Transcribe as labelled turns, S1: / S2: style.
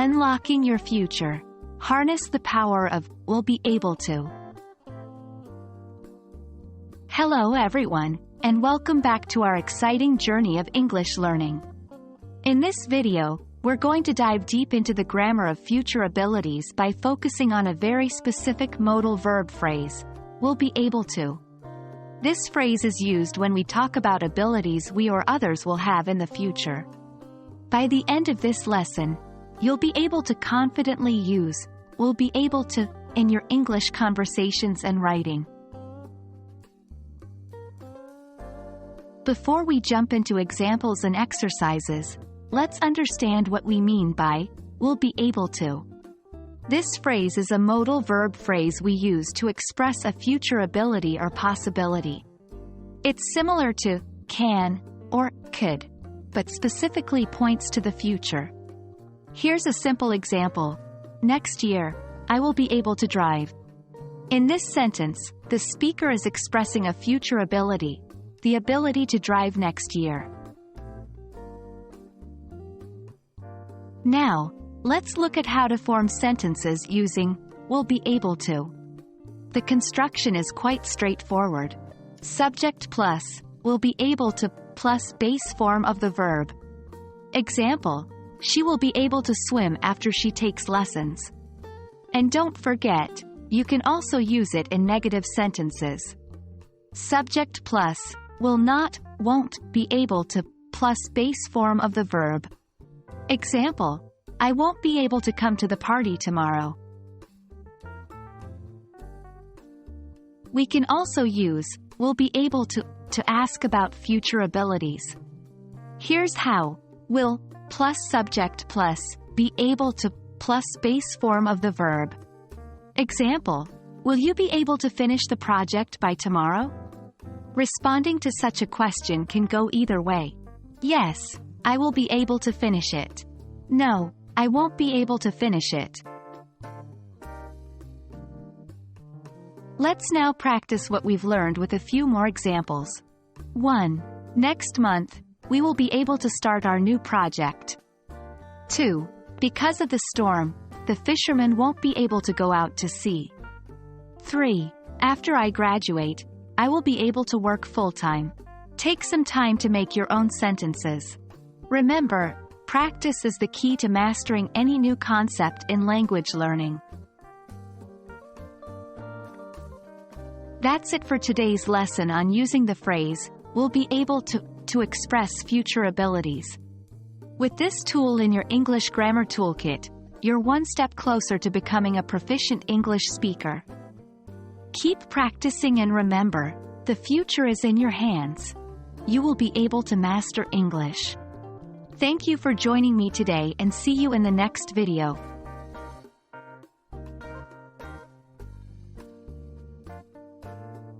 S1: Unlocking your future. Harness the power of will be able to. Hello everyone, and welcome back to our exciting journey of English learning. In this video, we're going to dive deep into the grammar of future abilities by focusing on a very specific modal verb phrase, will be able to. This phrase is used when we talk about abilities we or others will have in the future. By the end of this lesson, you'll be able to confidently use will be able to in your English conversations and writing. Before we jump into examples and exercises, let's understand what we mean by will be able to. This phrase is a modal verb phrase we use to express a future ability or possibility. It's similar to can or could, but specifically points to the future. Here's a simple example. Next year, I will be able to drive. In this sentence, the speaker is expressing a future ability, the ability to drive next year. Now, let's look at how to form sentences using will be able to. The construction is quite straightforward. Subject plus will be able to plus base form of the verb. Example, she will be able to swim after she takes lessons. And don't forget, you can also use it in negative sentences. Subject plus will not, won't be able to plus base form of the verb. Example, I won't be able to come to the party tomorrow. We can also use will be able to ask about future abilities. Here's how. Will plus subject plus be able to plus base form of the verb. Example, will you be able to finish the project by tomorrow? Responding to such a question can go either way. Yes, I will be able to finish it. No, I won't be able to finish it. Let's now practice what we've learned with a few more examples. 1. Next month, we will be able to start our new project. 2. Because of the storm, the fishermen won't be able to go out to sea. 3. After I graduate, I will be able to work full-time. Take some time to make your own sentences. Remember, practice is the key to mastering any new concept in language learning. That's it for today's lesson on using the phrase, will be able to express future abilities. With this tool in your English grammar toolkit, you're one step closer to becoming a proficient English speaker. Keep practicing and remember, the future is in your hands. You will be able to master English. Thank you for joining me today and see you in the next video.